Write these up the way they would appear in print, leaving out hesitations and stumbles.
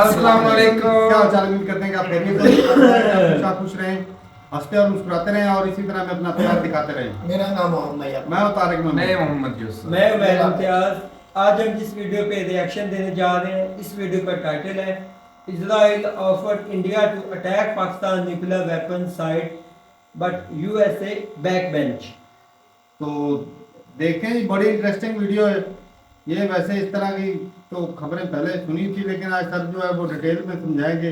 अस्सलाम वालेकुम। क्या हाल चाल? उम्मीद करते हैं कि आप खैरियत से हैं, खुश रहें, हंसते और मुस्कुराते रहें और इसी तरह में अपना प्यार दिखाते रहें। मेरा नाम मोहम्मद मैं हूं तारिक मैं मोहम्मद। मोहम्मद यूसुफ। मैं उमैर इम्तियाज। आज हम जिस वीडियो पे रिएक्शन देने जा रहे हैं, इस वीडियो का टाइटल है Israel offered India to attack Pakistan nuclear weapon site but USA back bench. तो देखते हैं, बड़ी इंटरेस्टिंग वीडियो है ये। वैसे इस तरह की तो खबरें पहले सुनी थी, लेकिन आज सर जो है वो डिटेल में समझाएंगे।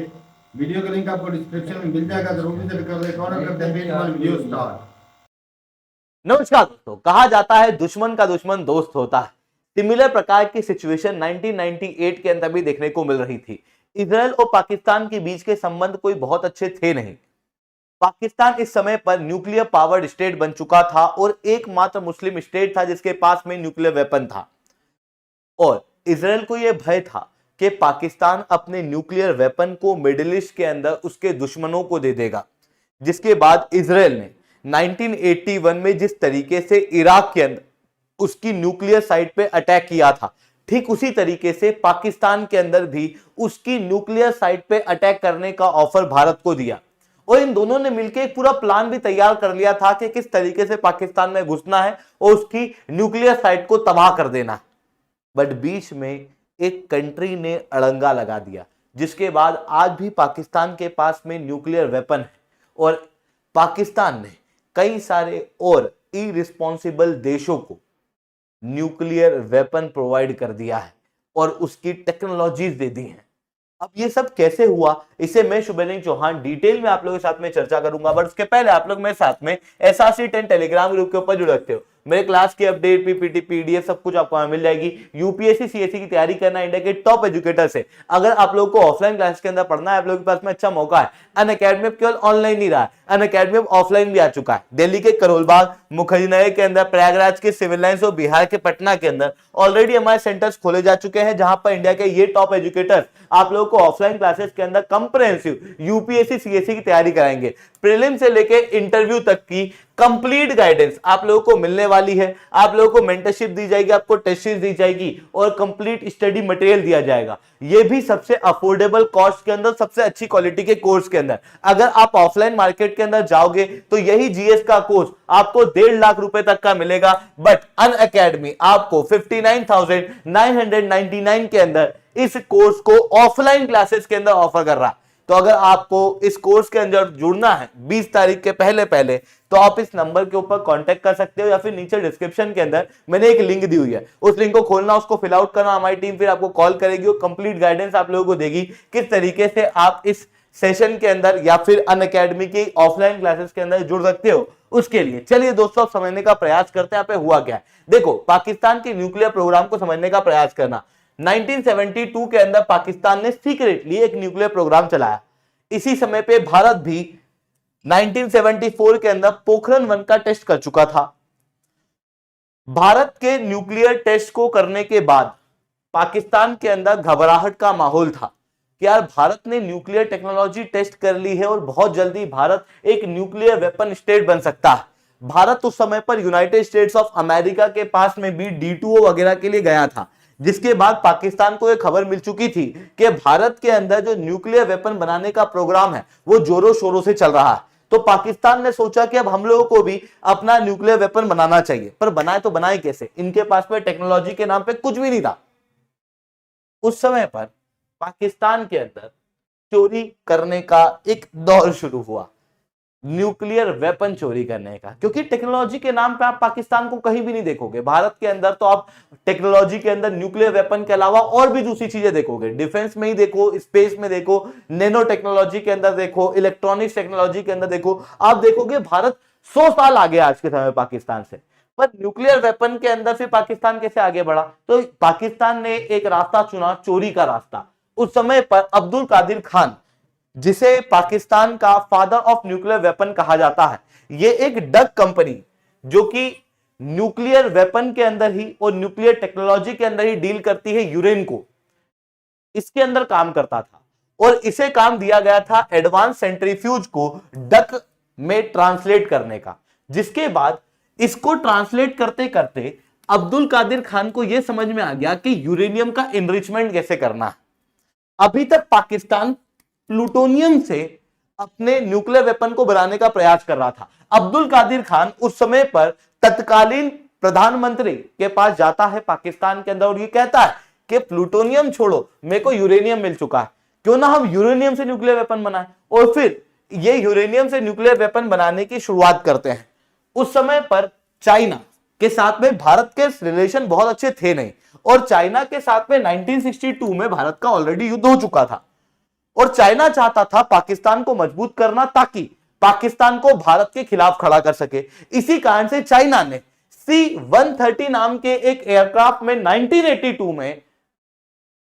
वीडियो का लिंक आपको डिस्क्रिप्शन में मिल जाएगा, जरूर से कर दें। ऑर्डर करते हैं हमारी वीडियो स्टार्ट। नमस्कार दोस्तों। कहा जाता है दुश्मन का दुश्मन दोस्त होता है। सिमिलर प्रकार की सिचुएशन 1998 के अंदर भी देखने को मिल रही थी। इजराइल और पाकिस्तान के बीच के संबंध कोई बहुत अच्छे थे नहीं। पाकिस्तान इस समय पर न्यूक्लियर पावर्ड स्टेट बन चुका था और एकमात्र मुस्लिम स्टेट था जिसके पास में न्यूक्लियर वेपन था। और इजराइल को यह भय था कि पाकिस्तान अपने न्यूक्लियर वेपन को मिडिल ईस्ट के अंदर उसके दुश्मनों को दे देगा। जिसके बाद इजराइल ने 1981 में जिस तरीके से इराक के अंदर उसकी न्यूक्लियर साइट पे अटैक किया था, ठीक उसी तरीके से पाकिस्तान के अंदर भी उसकी न्यूक्लियर साइट पे अटैक करने का ऑफर भारत को दिया। और इन दोनों ने मिलकर एक पूरा प्लान भी तैयार कर लिया था कि किस तरीके से पाकिस्तान में घुसना है और उसकी न्यूक्लियर साइट को तबाह कर देना है। बट बीच में एक कंट्री ने अड़ंगा लगा दिया, जिसके बाद आज भी पाकिस्तान के पास में न्यूक्लियर वेपन है और पाकिस्तान ने कई सारे और इरिस्पॉन्सिबल देशों को न्यूक्लियर वेपन प्रोवाइड कर दिया है और उसकी टेक्नोलॉजीज दे दी हैं। अब ये सब कैसे हुआ, इसे मैं शुभेंद्र चौहान डिटेल में आप लोगों के साथ में चर्चा करूंगा। बट उसके पहले आप लोग मेरे साथ में एसआरसी 10 टेलीग्राम ग्रुप के ऊपर जुड़ सकते हो। मेरे क्लास की अपडेट, पीपीटी, पीडीएफ सब कुछ आपको मिल जाएगी। यूपीएससी सीएससी की तैयारी करना इंडिया के टॉप एजुकेटर से। अगर आप लोगों को ऑफलाइन क्लास के अंदर पढ़ना है, आप लोगों के पास में अच्छा मौका है। अनअकैडमी केवल ऑनलाइन नहीं रहा है, अनअकैडमी ऑफलाइन भी आ चुका है। दिल्ली के करोलबाग, मुखर्जी के अंदर, प्रयागराज के सिविल लाइंस और बिहार के पटना के अंदर ऑलरेडी हमारे सेंटर्स खोले जा चुके हैं, जहां पर इंडिया के ये टॉप एजुकेटर्स आप लोगों को ऑफलाइन क्लासेस के अंदर कंप्रिहेंसिव यूपीएससी सीएससी की तैयारी कराएंगे। प्रीलिम से लेके इंटरव्यू तक की कंप्लीट गाइडेंस आप लोगों को मिलने वाली है। आप लोगों को मेंटरशिप दी जाएगी, आपको टेस्ट सीरीज दी जाएगी और कंप्लीट स्टडी मटेरियल दिया जाएगा। ये भी सबसे अफोर्डेबल कॉस्ट के अंदर, सबसे अच्छी क्वालिटी के कोर्स के अंदर। अगर आप ऑफलाइन मार्केट के अंदर जाओगे तो यही जीएस का कोर्स आपको 1.5 लाख रुपए तक का मिलेगा। बट अनअकैडमी आपको 59,999 के अंदर इस कोर्स को ऑफलाइन क्लासेस के अंदर ऑफर कर रहा है। तो अगर आपको इस कोर्स के अंदर जुड़ना है 20 तारीख के पहले तो आप इस नंबर के ऊपर कांटेक्ट कर सकते हो, या फिर नीचे डिस्क्रिप्शन के अंदर मैंने एक लिंक दी हुई है, उस लिंक को खोलना, उसको फिल आउट करना। हमारी टीम फिर आपको कॉल करेगी और कंप्लीट गाइडेंस आप लोगों को देगी किस तरीके से आप इस सेशन के अंदर या फिर अनअकैडमी की ऑफलाइन क्लासेस के अंदर जुड़ सकते हो। उसके लिए चलिए दोस्तों, समझने का प्रयास करते हैं यहाँ पे हुआ क्या है। देखो, पाकिस्तान के न्यूक्लियर प्रोग्राम को समझने का प्रयास करना। 1972 के अंदर पाकिस्तान ने सीक्रेटली एक न्यूक्लियर प्रोग्राम चलाया। इसी समय पे भारत भी 1974 के अंदर पोखरण 1 का टेस्ट कर चुका था। भारत के न्यूक्लियर टेस्ट को करने के बाद पाकिस्तान के अंदर घबराहट का माहौल था कि यार भारत ने न्यूक्लियर टेक्नोलॉजी टेस्ट कर ली है और बहुत जल्दी भारत एक न्यूक्लियर वेपन स्टेट बन सकता है। भारत उस समय पर यूनाइटेड स्टेट्स ऑफ अमेरिका के पास में भी D2O वगैरह के लिए गया था, जिसके बाद पाकिस्तान को यह खबर मिल चुकी थी कि भारत के अंदर जो न्यूक्लियर वेपन बनाने का प्रोग्राम है वो जोरों शोरों से चल रहा है। तो पाकिस्तान ने सोचा कि अब हम लोगों को भी अपना न्यूक्लियर वेपन बनाना चाहिए। पर बनाए तो बनाए कैसे? इनके पास में टेक्नोलॉजी के नाम पे कुछ भी नहीं था। उस समय पर पाकिस्तान के अंदर चोरी करने का एक दौर शुरू हुआ, न्यूक्लियर वेपन चोरी करने का। क्योंकि टेक्नोलॉजी के नाम पे आप पाकिस्तान को कहीं भी नहीं देखोगे। भारत के अंदर तो आप टेक्नोलॉजी के अंदर न्यूक्लियर वेपन के अलावा और भी दूसरी चीजें देखोगे। डिफेंस में ही देखो, स्पेस में देखो, नैनो टेक्नोलॉजी के अंदर देखो, इलेक्ट्रॉनिक्स टेक्नोलॉजी के अंदर देखो, आप देखोगे भारत 100 साल आगे आज के समय में पाकिस्तान से। पर न्यूक्लियर वेपन के अंदर फिर पाकिस्तान कैसे आगे बढ़ा? तो पाकिस्तान ने एक रास्ता चुना, चोरी का रास्ता। उस समय पर अब्दुल कादिर खान, जिसे पाकिस्तान का फादर ऑफ न्यूक्लियर वेपन कहा जाता है, ये एक डग कंपनी जो कि न्यूक्लियर वेपन के अंदर ही और न्यूक्लियर टेक्नोलॉजी के अंदर ही डील करती है, यूरेन को, इसके अंदर काम करता था। और इसे काम दिया गया था एडवांस सेंट्रीफ्यूज को डक में ट्रांसलेट करने का। जिसके बाद इसको ट्रांसलेट करते करते अब्दुल कादिर खान को यह समझ में आ गया कि यूरेनियम का एनरिचमेंट कैसे करना है। अभी तक पाकिस्तान प्लूटोनियम से अपने न्यूक्लियर वेपन को बनाने का प्रयास कर रहा था। अब्दुल कादिर खान उस समय पर तत्कालीन प्रधानमंत्री के पास जाता है पाकिस्तान के अंदर और ये कहता है कि प्लूटोनियम छोड़ो, मेरे को यूरेनियम मिल चुका है, क्यों ना हम यूरेनियम से न्यूक्लियर वेपन बनाएं। और फिर ये यूरेनियम से न्यूक्लियर वेपन बनाने की शुरुआत करते हैं। उस समय पर चाइना के साथ में भारत के रिलेशन बहुत अच्छे थे नहीं, और चाइना के साथ में 1962 में भारत का ऑलरेडी युद्ध हो चुका था, और चाइना चाहता था पाकिस्तान को मजबूत करना ताकि पाकिस्तान को भारत के खिलाफ खड़ा कर सके। इसी कारण से चाइना ने C-130 नाम के एक एयरक्राफ्ट में 1982 में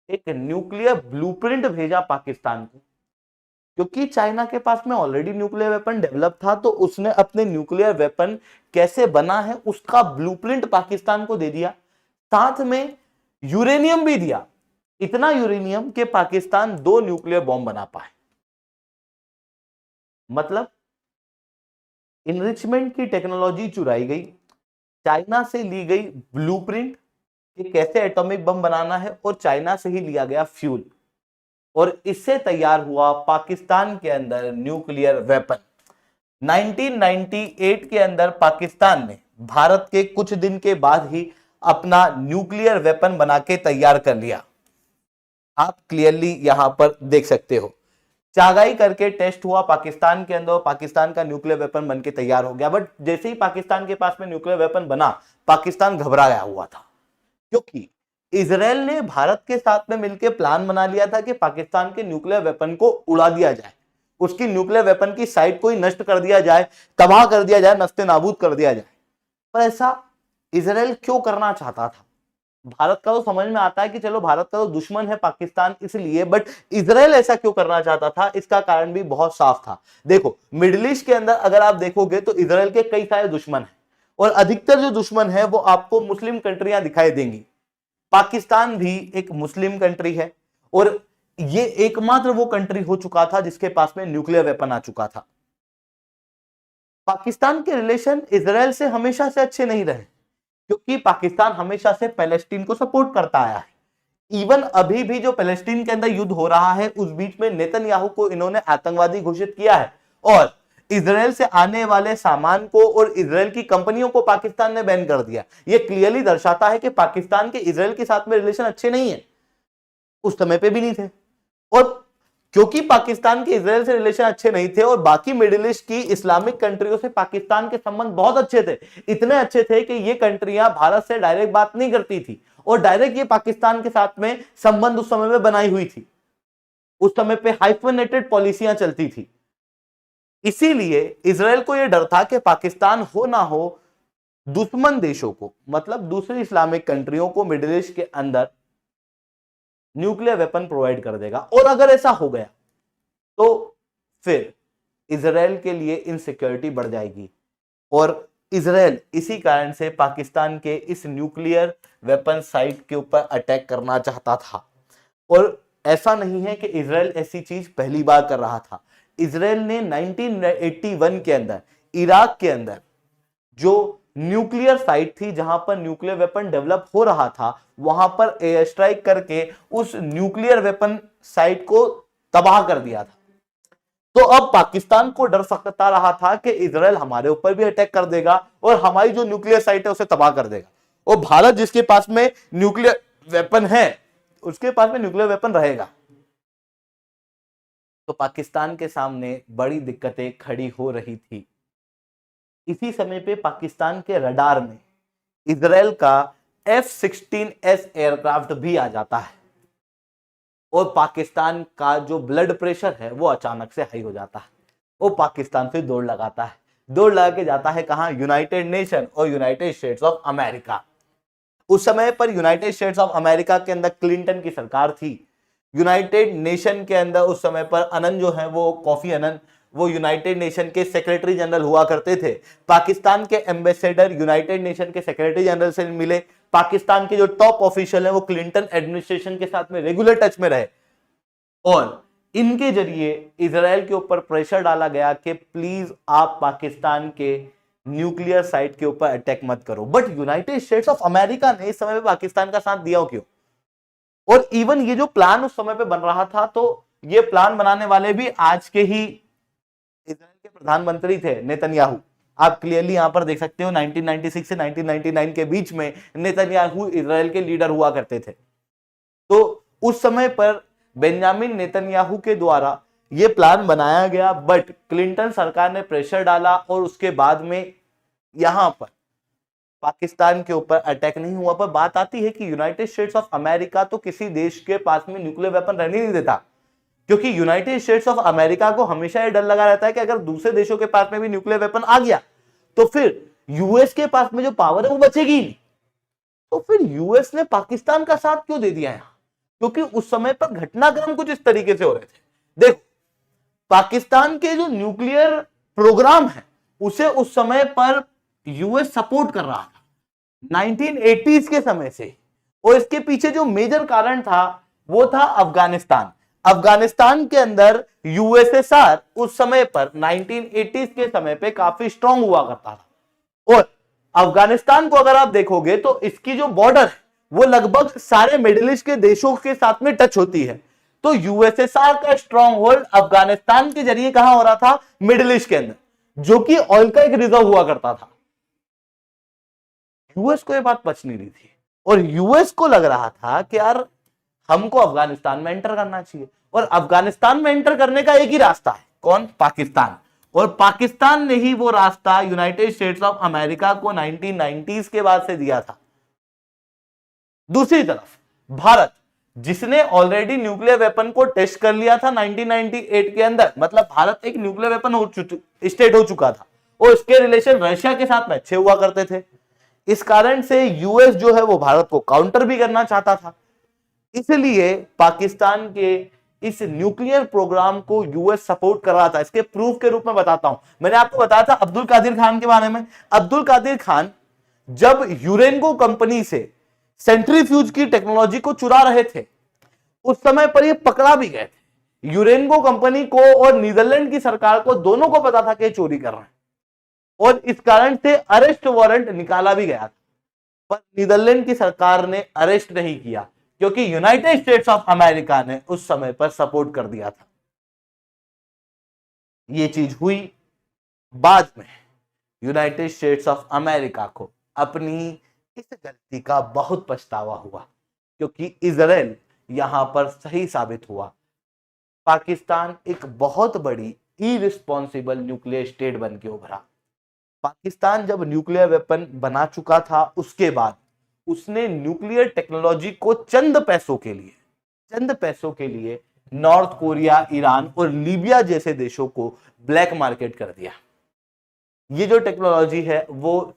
एक न्यूक्लियर ब्लूप्रिंट भेजा पाकिस्तान को, क्योंकि चाइना के पास में ऑलरेडी न्यूक्लियर वेपन डेवलप था, तो उसने अपने न्यूक्लियर वेपन कैसे बना है उसका ब्लूप्रिंट पाकिस्तान को दे दिया, साथ में यूरेनियम भी दिया, इतना यूरेनियम कि पाकिस्तान 2 न्यूक्लियर बॉम्ब बना पाए। मतलब इनरिचमेंट की टेक्नोलॉजी चुराई गई, चाइना से ली गई ब्लूप्रिंट कि कैसे एटॉमिक बम बनाना है, और चाइना से ही लिया गया फ्यूल, और इससे तैयार हुआ पाकिस्तान के अंदर न्यूक्लियर वेपन। 1998 के अंदर पाकिस्तान ने भारत के कुछ दिन के बाद ही अपना न्यूक्लियर वेपन बना के तैयार कर लिया। आप क्लियरली यहां पर देख सकते हो, चागाई करके टेस्ट हुआ पाकिस्तान के अंदर, पाकिस्तान का न्यूक्लियर वेपन बन के तैयार हो गया। बट जैसे ही पाकिस्तान के पास में न्यूक्लियर वेपन बना, पाकिस्तान घबरा गया हुआ था, क्योंकि इजराइल ने भारत के साथ में मिलकर प्लान बना लिया था कि पाकिस्तान के न्यूक्लियर वेपन को उड़ा दिया जाए, उसकी न्यूक्लियर वेपन की साइट को ही नष्ट कर दिया जाए, तबाह कर दिया जाए, नस्ते नाबूद कर दिया जाए। पर ऐसा इजराइल क्यों करना चाहता था? भारत का तो समझ में आता है कि चलो भारत का तो दुश्मन है पाकिस्तान इसलिए, बट इजराइल ऐसा क्यों करना चाहता था, इसका कारण भी बहुत साफ था। देखो, मिडिल ईस्ट के अंदर अगर आप देखोगे तो इजराइल के कई सारे दुश्मन हैं, और अधिकतर जो दुश्मन है वो आपको मुस्लिम कंट्रियां दिखाई देंगी। पाकिस्तान भी एक मुस्लिम कंट्री है, और ये एकमात्र वो कंट्री हो चुका था जिसके पास में न्यूक्लियर वेपन आ चुका था। पाकिस्तान के रिलेशन इजराइल से हमेशा से अच्छे नहीं रहे, क्योंकि पाकिस्तान हमेशा से पैलेस्टीन को सपोर्ट करता आया है। इवन अभी भी जो पैलेस्टीन के अंदर युद्ध हो रहा है, उस बीच में नेतन्याहू को इन्होंने आतंकवादी घोषित किया है, और इजराइल से आने वाले सामान को और इजराइल की कंपनियों को पाकिस्तान ने बैन कर दिया। यह क्लियरली दर्शाता है कि पाकिस्तान के इजराइल के साथ में रिलेशन अच्छे नहीं है, उस समय पे भी नहीं थे। और क्योंकि पाकिस्तान के इजराइल से रिलेशन अच्छे नहीं थे, और बाकी मिडिल ईस्ट की इस्लामिक कंट्रियों से पाकिस्तान के संबंध बहुत अच्छे थे, इतने अच्छे थे कि ये कंट्रियां भारत से डायरेक्ट बात नहीं करती थी, और डायरेक्ट ये पाकिस्तान के साथ में संबंध उस समय में बनाई हुई थी। उस समय पे हाइफनेटेड पॉलिसियां चलती थी। इसीलिए इजराइल को यह डर था कि पाकिस्तान हो ना हो दुश्मन देशों को, मतलब दूसरी इस्लामिक कंट्रियों को मिडिल ईस्ट के अंदर न्यूक्लियर वेपन प्रोवाइड कर देगा, और अगर ऐसा हो गया तो फिर इजराइल के लिए इनसिक्योरिटी बढ़ जाएगी, और इजराइल इसी कारण से पाकिस्तान के इस न्यूक्लियर वेपन साइट के ऊपर अटैक करना चाहता था। और ऐसा नहीं है कि इजराइल ऐसी चीज पहली बार कर रहा था। इजराइल ने 1981 के अंदर इराक के अंदर जो न्यूक्लियर साइट थी जहां पर न्यूक्लियर वेपन डेवलप हो रहा था, वहां पर एयर स्ट्राइक करके उस न्यूक्लियर वेपन साइट को तबाह कर दिया था। तो अब पाकिस्तान को डर सकता रहा था कि इजराइल हमारे ऊपर भी अटैक कर देगा और हमारी जो न्यूक्लियर साइट है उसे तबाह कर देगा, और भारत जिसके पास में न्यूक्लियर वेपन है उसके पास में न्यूक्लियर वेपन रहेगा। तो पाकिस्तान के सामने बड़ी दिक्कतें खड़ी हो रही थी। इसी समय पे पाकिस्तान के रडार में इजराइल का F-16S एयरक्राफ्ट भी आ जाता है, और पाकिस्तान का जो ब्लड प्रेशर है वो अचानक से हाई हो जाता है। वो पाकिस्तान से दौड़ लगाता है, दौड़ लगा के जाता है कहां? यूनाइटेड नेशन और यूनाइटेड स्टेट्स ऑफ अमेरिका। उस समय पर यूनाइटेड स्टेट्स ऑफ अमेरिका के अंदर क्लिंटन की सरकार थी। यूनाइटेड नेशन के अंदर उस समय पर अनन जो है वो कोफी अनन, वो यूनाइटेड नेशन के सेक्रेटरी जनरल हुआ करते थे। पाकिस्तान के एम्बेसडर यूनाइटेड नेशन के सेक्रेटरी जनरल से मिले। पाकिस्तान के जो टॉप ऑफिशियल है वो क्लिंटन एडमिनिस्ट्रेशन के साथ में रेगुलर टच में रहे, और इनके जरिए इजराइल के ऊपर प्रेशर डाला गया कि प्लीज आप पाकिस्तान के न्यूक्लियर साइट के ऊपर अटैक मत करो। But United states of America ने इस समय में पाकिस्तान का साथ दिया क्यों? और इवन ये जो प्लान उस समय पे बन रहा था, तो ये प्लान बनाने वाले भी आज के ही इजराइल के प्रधानमंत्री थे, नेतन्याहू। आप क्लियरली यहां पर देख सकते हो 1996 से 1999 के बीच में नेतन्याहू इजराइल के लीडर हुआ करते थे। तो उस समय पर बेंजामिन नेतन्याहू के द्वारा यह प्लान बनाया गया, बट क्लिंटन सरकार ने प्रेशर डाला और उसके बाद में यहां पर पाकिस्तान के ऊपर अटैक नहीं हुआ। पर बात आती है कि यूनाइटेड स्टेट्स ऑफ अमेरिका तो किसी देश के पास में न्यूक्लियर वेपन रहने नहीं देता, क्योंकि यूनाइटेड स्टेट्स ऑफ अमेरिका को हमेशा यह डर लगा रहता है कि अगर दूसरे देशों के पास में भी न्यूक्लियर वेपन आ गया तो फिर यूएस के पास में जो पावर है वो बचेगी नहीं। तो फिर यूएस ने पाकिस्तान का साथ क्यों दे दिया यहां? क्योंकि उस समय पर घटनाक्रम कुछ इस तरीके से हो रहे थे। देखो, पाकिस्तान के जो न्यूक्लियर प्रोग्राम है उसे उस समय पर यूएस सपोर्ट कर रहा था 1980s के समय से, और इसके पीछे जो मेजर कारण था वो था अफगानिस्तान। अफगानिस्तान के अंदर यूएसएसआर उस समय पर 1980s के समय पे काफी स्ट्रांग हुआ करता था, और अफगानिस्तान को अगर आप देखोगे तो इसकी जो बॉर्डर है वो लगभग सारे मिडिल ईस्ट के देशों के साथ में टच होती है। तो यूएसएसआर का स्ट्रांग होल्ड अफगानिस्तान के जरिए कहां हो रहा था? मिडिल ईस्ट के अंदर, जो कि ऑयल का एक रिजर्व हुआ करता था। यूएस को यह बात पच नहीं रही थी, और यूएस को लग रहा था कि यार हमको अफगानिस्तान में एंटर करना चाहिए, और अफगानिस्तान में एंटर करने का एक ही रास्ता है, कौन? पाकिस्तान। और पाकिस्तान ने ही वो रास्ता यूनाइटेड स्टेट्स ऑफ अमेरिका को 1990s के बाद से दिया था। दूसरी तरफ भारत, जिसने ऑलरेडी न्यूक्लियर वेपन को टेस्ट कर लिया था 1998 के अंदर, मतलब भारत एक न्यूक्लियर वेपन स्टेट हो चुका था, और इसके रिलेशन रशिया के साथ में अच्छे हुआ करते थे। इस कारण से यूएस जो है वो भारत को काउंटर भी करना चाहता था। इसलिए पाकिस्तान के इस न्यूक्लियर प्रोग्राम को यूएस सपोर्ट कर रहा था। इसके प्रूफ के रूप में बताता हूं, मैंने आपको बताया था अब्दुल कादिर खान के बारे में। अब्दुल कादिर खान जब यूरेनको कंपनी से सेंट्रीफ्यूज की टेक्नोलॉजी को चुरा रहे थे, उस समय पर ये पकड़ा भी गए थे। यूरेनको कंपनी को और नीदरलैंड की सरकार को दोनों को पता था कि चोरी कर रहे हैं, और इस कारण से अरेस्ट वारंट निकाला भी गया था, पर नीदरलैंड की सरकार ने अरेस्ट नहीं किया, क्योंकि यूनाइटेड स्टेट्स ऑफ अमेरिका ने उस समय पर सपोर्ट कर दिया था। यह चीज हुई बाद में। यूनाइटेड स्टेट्स ऑफ अमेरिका को अपनी इस गलती का बहुत पछतावा हुआ, क्योंकि इजराइल यहां पर सही साबित हुआ। पाकिस्तान एक बहुत बड़ी इरिस्पॉन्सिबल न्यूक्लियर स्टेट बन के उभरा। पाकिस्तान जब न्यूक्लियर वेपन बना चुका था, उसके बाद उसने न्यूक्लियर टेक्नोलॉजी को चंद पैसों के लिए नॉर्थ कोरिया, ईरान और लीबिया जैसे देशों को ब्लैक मार्केट कर दिया। ये जो टेक्नोलॉजी है वो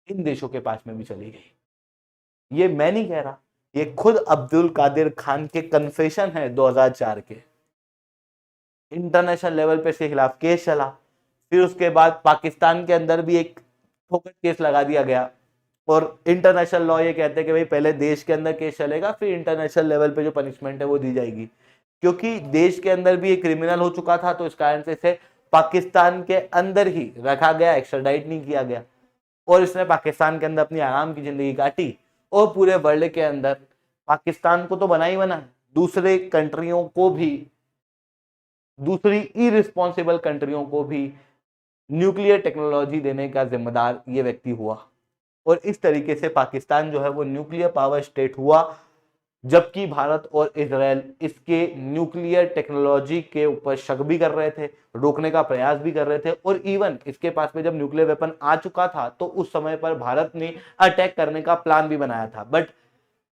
इन देशों के पास में भी चली गई। ये मैं नहीं कह रहा, ये खुद अब्दुल कादिर खान के कन्फेशन है 2004 के। इंटरनेशनल लेवल पे इसके खिलाफ केस चला, फिर उसके बाद पाकिस्तान के अंदर भी एक फोकट केस लगा दिया गया, और इंटरनेशनल लॉ ये कहते हैं कि भाई पहले देश के अंदर केस चलेगा, फिर इंटरनेशनल लेवल पे जो पनिशमेंट है वो दी जाएगी। क्योंकि देश के अंदर भी एक क्रिमिनल हो चुका था, तो इस कारण से इसे पाकिस्तान के अंदर ही रखा गया, एक्स्ट्राडाइट नहीं किया गया, और इसने पाकिस्तान के अंदर अपनी आराम की जिंदगी काटी। और पूरे वर्ल्ड के अंदर पाकिस्तान को तो बना ही बना, दूसरे कंट्रियों को भी, दूसरी इरिस्पॉन्सिबल कंट्रियों को भी न्यूक्लियर टेक्नोलॉजी देने का जिम्मेदार ये व्यक्ति हुआ। और इस तरीके से पाकिस्तान जो है वो न्यूक्लियर पावर स्टेट हुआ, जबकि भारत और इजराइल इसके न्यूक्लियर टेक्नोलॉजी के ऊपर शक भी कर रहे थे, रोकने का प्रयास भी कर रहे थे। और इवन इसके पास में जब न्यूक्लियर वेपन आ चुका था तो उस समय पर भारत ने अटैक करने का प्लान भी बनाया था, बट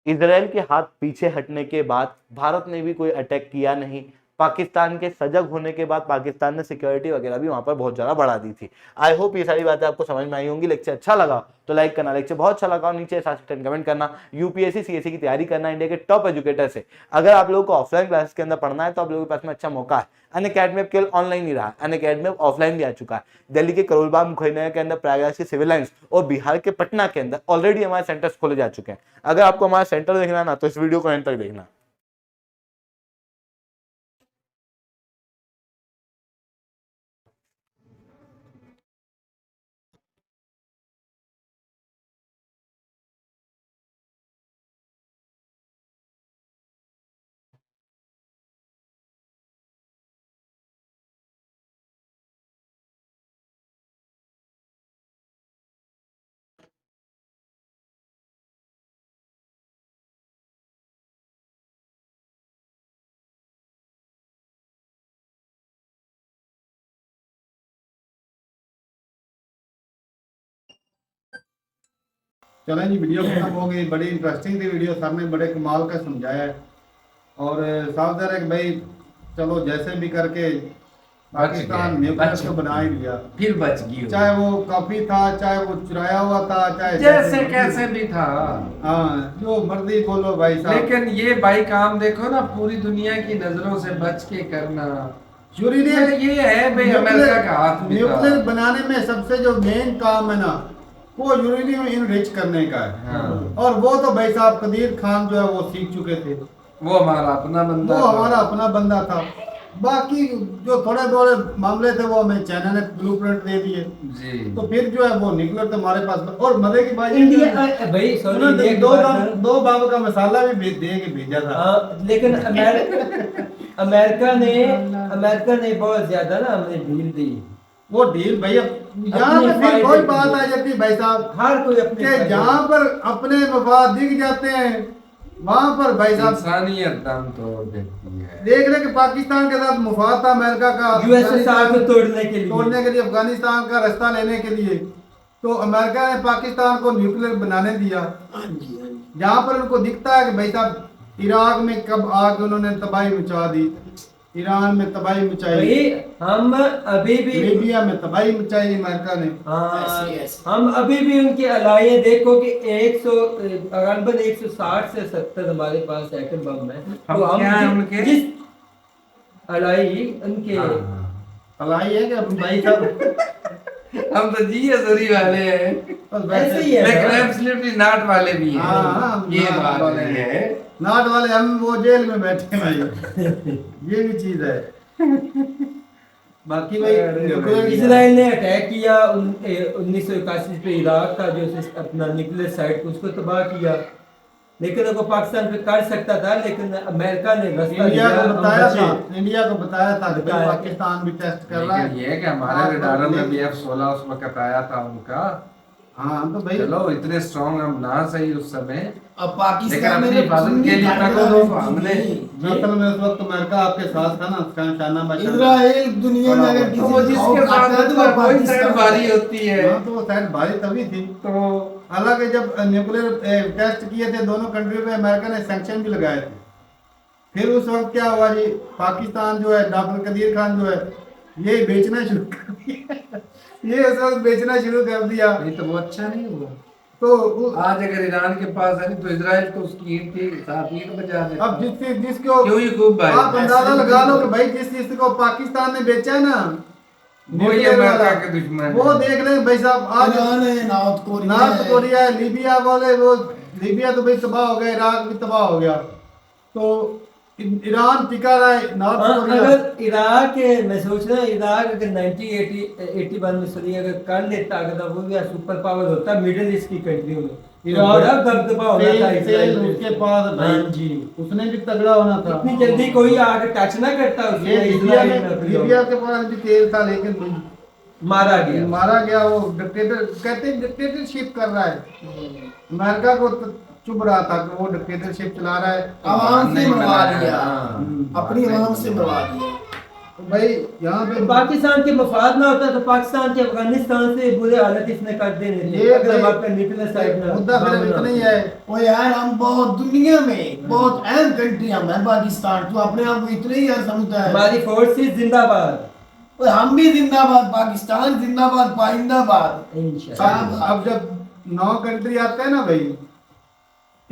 इजराइल के हाथ पीछे हटने के बाद भारत ने भी कोई अटैक किया नहीं। पाकिस्तान के सजग होने के बाद पाकिस्तान ने सिक्योरिटी वगैरह भी वहां पर बहुत ज्यादा बढ़ा दी थी। आई होप ये सारी बातें आपको समझ में आई होंगी। लेक्चर अच्छा लगा तो लाइक करना, लेक्चर बहुत अच्छा लगा नीचे 7 कमेंट करना। यूपीएससी सीएससी की तैयारी करना इंडिया के टॉप एजुकेटर से। अगर आप लोगों को ऑफलाइन क्लासेस के अंदर पढ़ना है तो आप लोगों के पास में अच्छा मौका है। अनअकैडमी केवल ऑनलाइन ही रहा, अनअकैडमी ऑफलाइन भी आ चुका है। दिल्ली के करोलबाग मुखैना के अंदर, प्रयागराज के सिविल लाइंस और बिहार के पटना के अंदर ऑलरेडी हमारे सेंटर्स खोले जा चुके हैं। अगर आपको हमारा सेंटर देखना है ना तो इस वीडियो को एंड तक देखना। चलें जी, वीडियो खत्म हो गई। बड़ी इंटरेस्टिंग थी वीडियो, सर ने बड़े कमाल का समझाया है। और साफ है कि भाई चलो जैसे भी करके पाकिस्तान गए, न्यूक्लियर बच तो बना ही लिया, फिर बच गई वो। चाहे वो कॉपी था, चाहे वो चुराया हुआ था, चाहे जैसे मर्जी- कैसे भी था। हाँ, जो मर्जी बोलो भाई साहब। लेकिन ये भाई काम देखो ना, पूरी दुनिया की नजरों से बच के करना, यूरेनियम ये है भाई अमेरिका का हाथ भी था। न्यूक्लियर बनाने में सबसे जो मेन काम है ना, वो यूरेनियम इनरिच करने का है। हाँ। और वो तो भाई साहब कदीर खान जो है वो सीख चुके थे, वो हमारा अपना बंदा वो था। हमारा अपना बंदा था। बाकी जो थोड़े थोड़े मामले थे वो हमें चाइना ने ब्लूप्रिंट दे दिए, जी। तो फिर जो है वो न्यूक्लियर तो हमारे पास। और मजे की बात ये इंडिया कि भाई सॉरी उन्होंने इंडिया की दो बात दाम- करूं। दो बाब का मसाला भी दे के भेजा था। लेकिन अमेरिका ने बहुत ज्यादा ना हमें ढील दी। वो डील भैया, यहाँ अपने पे फिर फायदे कोई के बात लिए। आ जाती है भाई साहब हर कोई अपने कि फायदे जहाँ पर अपने मफाद दिख जाते हैं वहां पर भाई साहब इंसानियत दम तोड़ देती है। देख ले कि पाकिस्तान के साथ मुफाद था अमेरिका का, यूएसएसआर को तोड़ने के लिए तोड़ने के लिए, अफगानिस्तान का रास्ता लेने के लिए। तो अमेरिका ने पाकिस्तान को न्यूक्लियर बनाने दिया। जहाँ पर उनको दिखता है कि भाई साहब इराक में कब आके उन्होंने तबाही मचा दी, ईरान में तबाही मचाई, भाई हम अभी भी लीबिया में तबाही मचाई अमेरिका ने। हम अभी भी उनके अलाये देखो कि 100 तकरीबन 160 से 70 हमारे पास एटम बम है। हम क्या है उनके? जिस अलाई उनके हाँ। तलाई है कि भाई साहब हम तो जी अजूरी वाले हैं, बस वैसे ऐसे ही है लेकिन ना। एब्सोल्युटली नॉट वाले भी हैं। हाँ, हम ये नॉट बात वाले नहीं है। नाट वाले हम वो जेल में बैठे हैं भाई, ये भी चीज है। बाकी भाई न्यूक्लियर इसराइल ने अटैक किया 1981 पे इराक का जो अपना न्यूक्लियर साइट उसको तबाह किया। लेकिन वो पाकिस्तान पे कर सकता था, लेकिन अमेरिका ने रास्ता इंडिया दिया, को हम बताया बचे। था, इंडिया को बताया था कि भाई बताया। पाकिस्तान भी टेस्ट कर रहा लेकिन है। ये है कि हमारे रडारों में भी F-16 उस वक्त आया था उनका। हाँ तो भाई चलो इतने स्ट्रॉन्ग हम ना सही उस समय, अब लेकिन पाकिस्तान अपनी में हिफाजत के लिए तको तो हमने असल में उस वक्त अमेरिका आपके साथ था ना, शाना बचा। इजराइल दुनिया में अगर तो वो किसी जिसके साथ तो तो कोई साइड बारी होती है। हाँ तो वो शायद भारी तभी थी। तो हालांकि जब न्यूक्लियर टेस्ट किए थे दोनों कंट्री पे, अमेरिका ने सैंक्शन भी लगाए थे। फिर उस वक्त क्या हुआ जी, पाकिस्तान जो है, डॉक्टर कदीर खान जो है, ये बेचना शुरू कर दिया। ये उस वक्त बेचना शुरू कर दिया। नहीं तो वो अच्छा नहीं हुआ। तो आज अगर ईरान के पास है तो इजराइल तो उसकी ईंट के साथ ईंट बजा देता। अब जिसको क्यों ही खूब भाई, आप अंदाजा लगा लो कि भाई जिस चीज को पाकिस्तान ने बेचा है ना, वो ये अमेरिका के दुश्मन वो है। देख रहे भाई साहब आज ईरान है, नॉर्थ नॉर्थ कोरिया है, लीबिया बोले, वो लीबिया तो भाई तबाह हो गया, इराक भी तबाह हो गया। तो ईरान टिका रहा है, नॉर्थ कोरिया। अगर इराक मैं सोच रहा हूँ इराक अगर 1981 में सदी अगर कर लेता, अगर वो भी सुपर पावर होता मिडिल ईस्ट की कंट्रियों में, इराक बड़ा दबदबा होना था तेल इजराइल पे। उसके पास है भाई। हाँ जी, उसने भी तगड़ा होना था। इतनी जल्दी कोई आगे टच ना करता उसे, ये लीबिया इजराइल में, में लीबिया के पास भी तेल था, लेकिन मारा गया। मारा गया। वो डिक्टेटर कहते हैं, डिक्टेटरशिप कर रहा है। अमेरिका को तो चुभ रहा था कि वो डिक्टेटरशिप चला रहा है। आवाम से मरवा दिया, हाँ। अपनी आवाम से मरवा दिया। तो भाई यहाँ पे पाकिस्तान के मफाद ना होता तो पाकिस्तान के अफगानिस्तान से बुरे हालत इसने कर देने थे, ये अगर भाई- आपका न्यूक्लियर साइट ना मुद्दा सिर्फ इतना ही है। ओ यार, हम बहुत दुनिया में बहुत अहम कंट्री हम है पाकिस्तान, तो अपने आप को इतने ही यार समझता है। हमारी फोर्सेस जिंदाबाद। और हम भी जिंदाबाद, पाकिस्तान जिंदाबाद, पाइंदाबाद। इंशाअल्लाह। अब जब 9 कंट्री आते हैं ना भाई,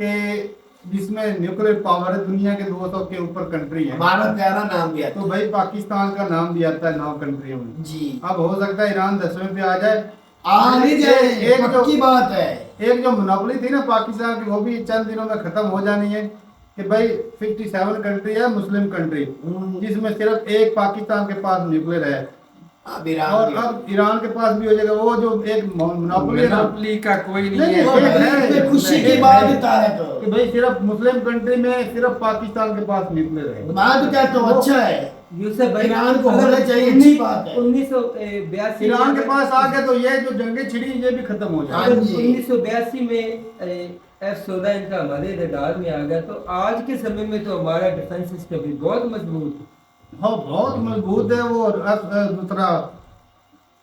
कि जिसमें न्यूक्लियर पावर है, दुनिया के 200 के ऊपर कंट्री है, हमारा प्यारा नाम भी आता तो भाई पाकिस्तान का नाम भी आता है 9 कंट्रियों में। है जी। अब हो सकता है ईरान 10वें पे आ जाए। आ नहीं जाए, एक जो पक्की बात है। एक जो मोनोपोली थी ना पाकिस्तान की, वो भी चंद दिनों में खत्म हो जानी है। कि भाई 57 कंट्री है मुस्लिम कंट्री, जिसमें सिर्फ एक पाकिस्तान के पास न्यूक्लियर है। अब ईरान और भी- अब ईरान के पास भी हो जाएगा। वो जो एक मोनोपोली है ना, मोनोपोली का कोई नहीं नहीं, है। वो एक भाई, है, इतने खुशी एक की है। बात है तारक। कि भाई सिर्फ मुस्लिम कंट्री में सिर्फ पाकिस्तान के पास न्यूक्लियर है। मैं तो कहता हूँ अच्छा है। यूसुफ भाई, ईरान को अगर होना चाहिए, अच्छी बात है। 1982 ईरान के पास आ गए तो ये जो जंगें छिड़ी ये भी खत्म हो हाँ जाएगी। जी। 1982 में F-16 इनका हमारे रडार में आ गया, तो आज के समय में तो हमारा डिफेंस सिस्टम भी बहुत मजबूत है। हाँ बहुत मजबूत है वो। दूसरा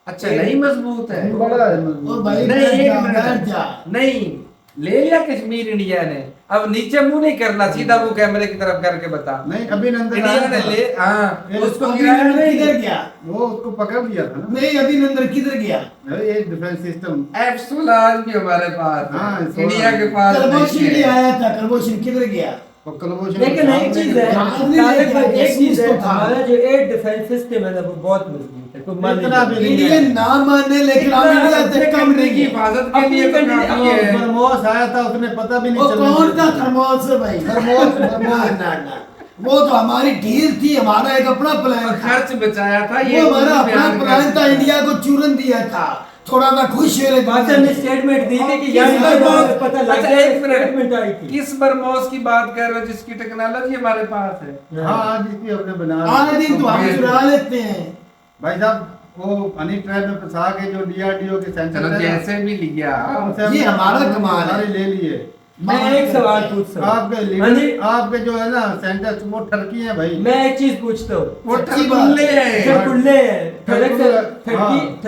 अच्छा नहीं मजबूत है। बड़ा है ओ मजबूत। भाई नहीं, एक बैठ मिनट। जा। नहीं, ले लिया कश्मीर इंडिया ने, अब नीचे मुंह नहीं करना, सीधा मुंह कैमरे की तरफ करके बता। नहीं अभिनंदन इंडिया आया ने था। ले, हाँ उसको गिराया अभिनंदन नहीं। किधर गया? वो उसको पकड़ लिया था ना। नहीं, अभिनंदन किधर गया? अरे ये डिफेंस सिस्टम F-16 आज भी हमारे पास है। हाँ, इंडिया के पास कलभूषण नहीं भी है। आया था, कलभूषण किधर गया? और कलभूषण लेकिन एक चीज है, आपने तारिक देखा, भाई, एक चीज है, जासूस तो था। हमारा जो एयर डिफेंस सिस्टम है ना वो बहुत मजबूत है, कोई मान इतना नहीं भी इंडिया ना माने, लेकिन हम इंडिया से कम कंट्री नहीं की है। हिफाजत के अपनी लिए तो कंट्री- काफी है। ब्रह्मोस आया था, उसने पता भी नहीं वो चलने कौन दिया। था थर्मोस से भाई? थर्मोस, ना थर्मोस। ना, वो तो हमारी डील थी, हमारा एक अपना प्लान था। खर्च बचाया था, वो हमारा अपना बयान प्लान कर था, दिया। इंडिया को चूरन दिया था, थोड़ा सा खुश हो पाकिस्तान ने स्टेटमेंट दी थी कि किस यार बरमोस- पता लग अच्छा, गया, एक मिनट। स्टेटमेंट आई थी। किस बरमोस की बात कर रहे हो जिसकी टेक्नोलॉजी हमारे पास है? हाँ आज इसकी हमने बना आधे दिन तो हम चुरा लेते हैं। भाई साहब वो हनी ट्रैप में फंसा के जो डीआरडीओ के सेंटर चलो थे ना, जैसे भी लिया, उनसे हमने ये हमारा कमाल है। सारे ले लिए। मैं एक सवाल पूछ सकता हूँ। आपके हाँ जी। लीडर आपके जो है ना सेंटर वो टर्की है भाई। मैं एक चीज पूछता हूँ, वो सच्ची ठल्ले बात हैं। ठरकुल्ले हैं, ठरकुल- हाँ।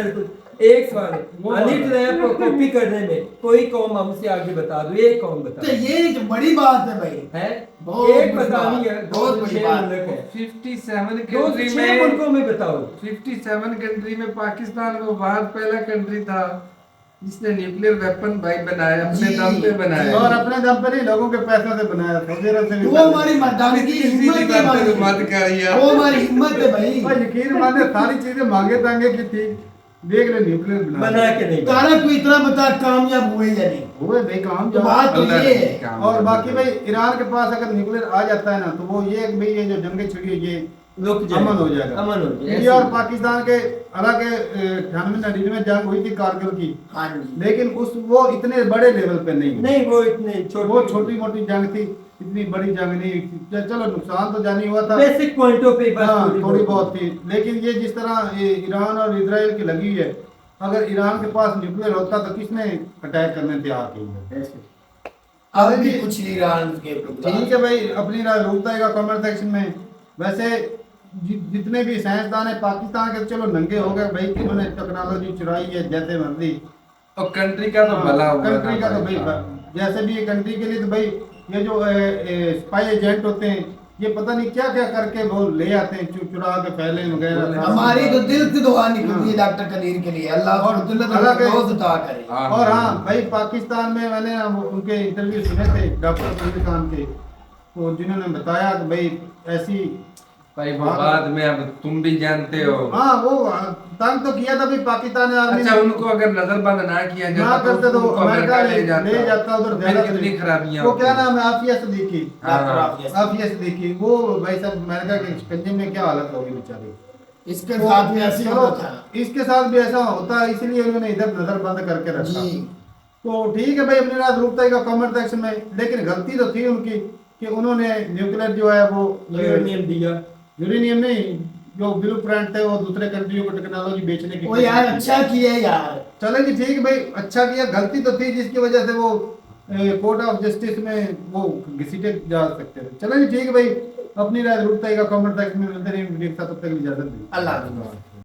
एक सवाल है, वो हनी बात ट्रैप को कॉपी करने में कोई कौम हमसे आगे बता दो, एक कौम तो बता ये एक बड़ी बात है भाई। है, बहुत एक बड़ी बता बात, नहीं है, बहुत दो बड़ी छह बात। मुल्क है, 57 दो कंट्री छह में, मुल्कों में बताओ। 57 कंट्री में पाकिस्तान वो बाद पहला कंट्री था जिसने न्यूक्लियर वेपन भाई बनाया, अपने जी। दम पे बनाया। और अपने दम पे नहीं लोगों के पैसों से बनाया सऊदी अरब से भी वो हमारी मर्दानगी की सीधी हिम्मत है बातें तो भाई। मत कर यार। वो हमारी हिम्मत है भाई। भाई यकीन माने सारी चीजें मांगे तांगे की थी, देख ले न्यूक्लियर बना के नहीं तारा को इतना बता कामयाब हुए या नहीं? हुए भाई काम तो बात तो अल्लाह ये ने है। काम और कर बाकी दिया। भाई ईरान के पास अगर न्यूक्लियर आ जाता है ना तो वो ये भाई ये जो जंगे छिड़ी है ये रुक जाए, अमन हो जाएगा। अमन हो जाए, इंडिया और ऐसे- पाकिस्तान के हालांकि 98-99 में जंग हुई थी कारगिल की, हाँ जी। लेकिन उस वो इतने बड़े लेवल पे नहीं हुई। नहीं वो इतने वो छोटी मोटी जंग थी, इतनी बड़ी जंग नहीं थी। चलो नुकसान तो जानी हुआ था, बेसिक पॉइंटों पे बस हाँ थोड़ी बहुत थी। लेकिन ये जिस तरह ये ईरान और इजराइल की लगी है, अगर ईरान के पास न्यूक्लियर होता तो किसने अटैक करने तैयार की? अब भी कुछ नहीं रहा उनके ठीक है भाई, अपनी राय रोक देगा कमेंट सेक्शन में। वैसे जितने भी साइंसदान है पाकिस्तान के, चलो नंगे हो गए भाई, उन्होंने टेक्नोलॉजी चुराई है जैसे मर्जी। और कंट्री का तो भला हुआ कंट्री ना का तो भाई जैसे भी ये कंट्री के लिए तो भाई ये जो स्पाई एजेंट होते हैं ये पता नहीं क्या क्या करके वो ले आते हैं, चुरा के पहले वगैरह। हमारी तो दिल से दुआ निकलती है डॉक्टर कदीर के लिए, अल्लाह और अल्लाह के- बहुत अता करे। और हाँ भाई पाकिस्तान में मैंने उनके इंटरव्यू सुने थे डॉक्टर कबीर खान के, तो जिन्होंने बताया कि भाई ऐसी भाई वो बाद में अब तुम भी जानते हो। हाँ वो तंग तो किया था भाई पाकिस्तान आर्मी अच्छा उनको अगर नजरबंद ना किया ना जाता करते तो उनको अमेरिका ले जाता उधर तो फिर ज्यादा कितनी खराबियां वो होती। क्या नाम है आफिया सदीकी, हाँ। डॉक्टर आफिया आफिया सदीकी, वो भाई साहब अमेरिका के शिकंजे में क्या हालत होगी बेचारी। इसके साथ भी ऐसे चलो, होता था इसके साथ भी ऐसा होता है, इसलिए उन्होंने इधर नजर बंद करके रखा। जी। तो ठीक है भाई, अपनी रात रुकता है कमेंट सेक्शन में, लेकिन गलती तो थी उनकी कि उन्होंने न्यूक्लियर जो है वो यूरेनियम दिया, यूरेनियम नहीं, जो ब्लूप्रिंट थे वो दूसरे कंट्रियों को टेक्नोलॉजी बेचने की वो यार अच्छा किया यार। चले जी ठीक है भाई, अच्छा किया। गलती तो थी जिसकी वजह से वो कोर्ट ऑफ जस्टिस में वो घसीटे जा सकते थे। चले जी ठीक है भाई, अपनी राय रुकता है कमेंट सेक्शन में मिलते रहेंगे वीडियो के साथ, तब तक इजाजत दी। अल्लाह हाफ़िज़।